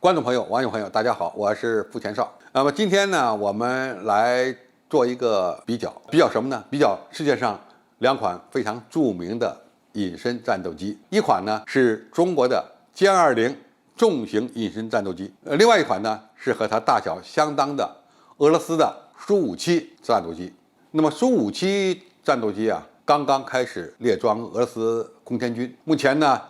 观众朋友、网友朋友，大家好，我是付前少。那么今天呢，我们来做一个比较什么呢？比较世界上两款非常著名的隐身战斗机，一款呢是中国的歼20重型隐身战斗机，另外一款呢是和它大小相当的俄罗斯的苏57战斗机。那么苏57战斗机啊，刚刚开始列装俄罗斯空天军，目前呢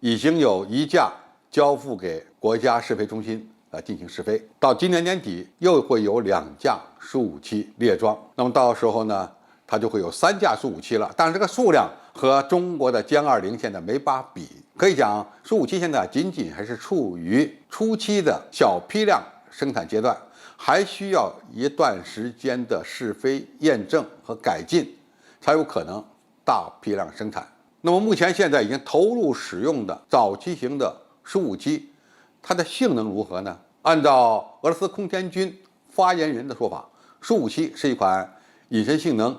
已经有一架交付给国家试飞中心进行试飞，到今年年底又会有2架苏57列装，那么到时候呢，它就会有3架苏57了。但是这个数量和中国的歼20现在没法比，可以讲苏57现在仅仅还是处于初期的小批量生产阶段，还需要一段时间的试飞验证和改进，才有可能大批量生产。那么目前现在已经投入使用的早期型的苏57，它的性能如何呢？按照俄罗斯空天军发言人的说法，苏57是一款隐身性能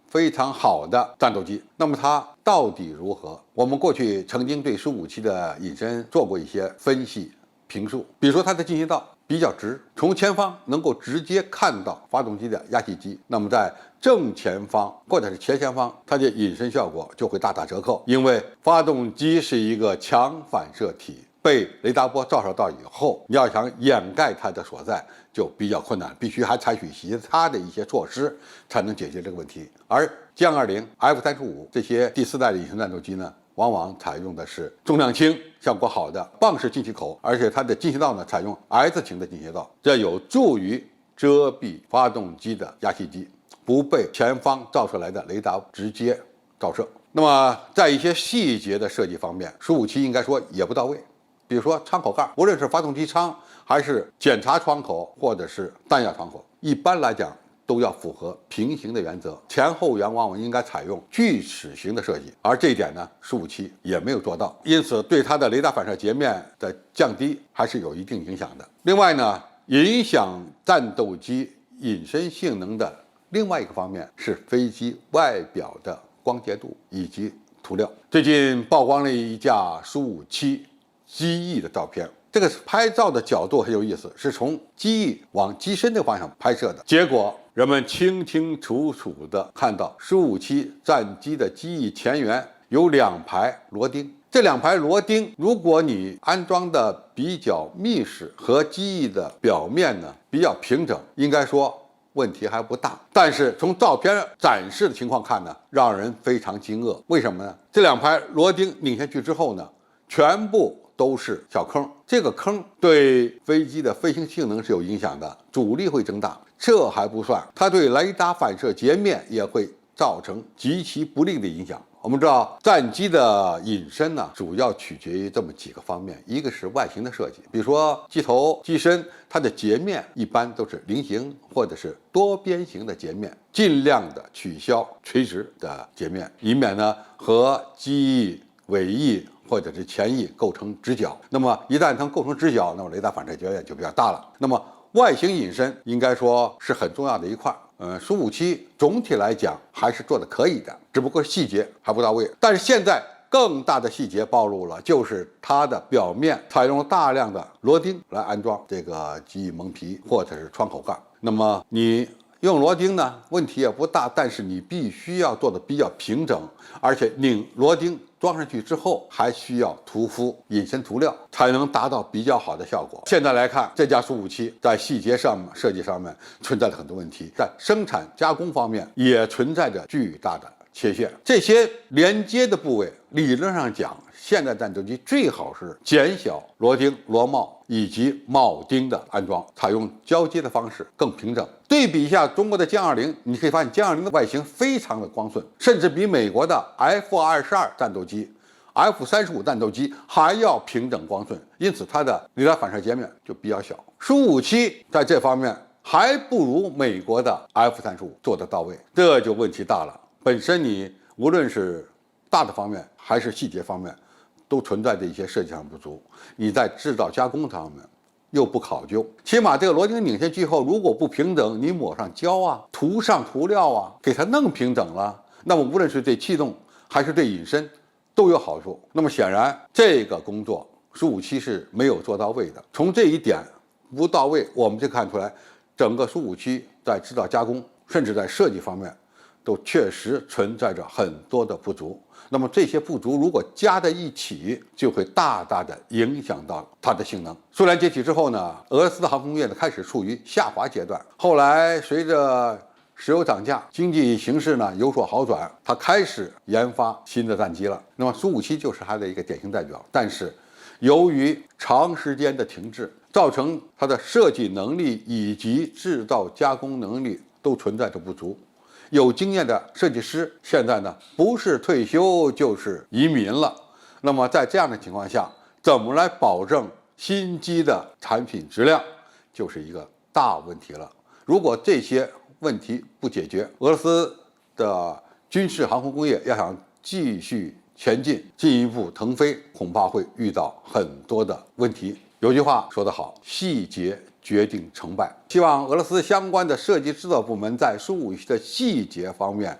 非常好的战斗机。那么它到底如何？我们过去曾经对苏57的隐身做过一些分析评述，比如说它的进气道比较直，从前方能够直接看到发动机的压气机，那么在正前方或者是斜前方，它的隐身效果就会大打折扣，因为发动机是一个强反射体，被雷达波照射到以后，你要想掩盖它的所在就比较困难，必须还采取其他的一些措施才能解决这个问题。而歼20、F-35这些第4代的隐身战斗机呢，往往采用的是重量轻、效果好的棒式进气口，而且它的进气道呢采用 S 型的进气道，这有助于遮蔽发动机的压气机，不被前方照射来的雷达直接照射。那么在一些细节的设计方面，苏57应该说也不到位。比如说舱口盖，无论是发动机舱还是检查窗口或者是弹药窗口，一般来讲都要符合平行的原则，前后缘往往应该采用锯齿形的设计，而这一点呢，苏57也没有做到，因此对它的雷达反射截面的降低还是有一定影响的。另外呢，影响战斗机隐身性能的另外一个方面是飞机外表的光洁度以及涂料。最近曝光了一架苏57机翼的照片，这个拍照的角度很有意思，是从机翼往机身的方向拍摄的，结果人们清清楚楚地看到苏57战机的机翼前缘有2排螺钉，这2排螺钉如果你安装的比较密实，和机翼的表面呢比较平整，应该说问题还不大。但是从照片展示的情况看呢，让人非常惊愕。为什么呢？这2排螺钉拧下去之后呢，全部都是小坑，这个坑对飞机的飞行性能是有影响的，阻力会增大。这还不算，它对雷达反射截面也会造成极其不利的影响。我们知道战机的隐身呢，主要取决于这么几个方面，一个是外形的设计，比如说机头、机身，它的截面一般都是菱形或者是多边形的截面，尽量的取消垂直的截面，以免呢和机翼、尾翼或者是前翼构成直角。那么一旦它构成直角，那么雷达反射截面就比较大了。那么外形隐身应该说是很重要的一块。苏57总体来讲还是做的可以的，只不过细节还不到位。但是现在更大的细节暴露了，就是它的表面采用了大量的螺钉来安装这个机翼蒙皮或者是窗口盖。那么你用螺钉呢，问题也不大，但是你必须要做的比较平整，而且拧螺钉装上去之后，还需要涂敷隐身涂料，才能达到比较好的效果。现在来看，这架苏57在细节上面、设计上面存在了很多问题，在生产加工方面也存在着巨大的缺陷。这些连接的部位，理论上讲，现代战斗机最好是减小螺钉、螺帽以及铆钉的安装，采用交接的方式更平整。对比一下中国的歼20，你可以发现歼20的外形非常的光顺，甚至比美国的 F-22战斗机、F-35战斗机还要平整光顺，因此它的雷达反射截面就比较小。苏57在这方面还不如美国的 F-35做得到位，这就问题大了。本身你无论是大的方面还是细节方面，都存在着一些设计上不足，你在制造加工上面又不考究，起码这个螺钉拧下去后，如果不平整，你抹上胶啊，涂上涂料啊，给它弄平整了，那么无论是对气动还是对隐身都有好处。那么显然这个工作苏57是没有做到位的。从这一点不到位，我们就看出来，整个苏57在制造加工，甚至在设计方面，都确实存在着很多的不足。那么这些不足如果加在一起，就会大大的影响到它的性能。苏联解体之后呢，俄罗斯的航空工业呢开始处于下滑阶段。后来随着石油涨价，经济形势呢有所好转，它开始研发新的战机了。那么苏57就是它的一个典型代表。但是由于长时间的停滞，造成它的设计能力以及制造加工能力都存在着不足。有经验的设计师现在呢，不是退休就是移民了。那么在这样的情况下，怎么来保证新机的产品质量，就是一个大问题了。如果这些问题不解决，俄罗斯的军事航空工业要想继续前进，进一步腾飞，恐怕会遇到很多的问题。有句话说得好，细节决定成败。希望俄罗斯相关的设计制造部门在苏57的细节方面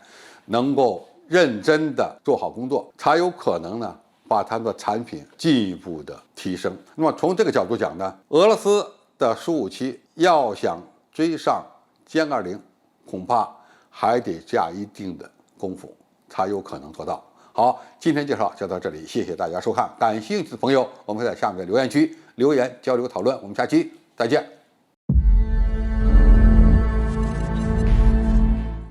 能够认真的做好工作，才有可能呢把它的产品进一步的提升。那么从这个角度讲呢，俄罗斯的苏57要想追上歼20，恐怕还得下一定的功夫，才有可能做到。好，今天介绍就到这里，谢谢大家收看。感兴趣的朋友，我们会在下面的留言区留言交流讨论。我们下期再见。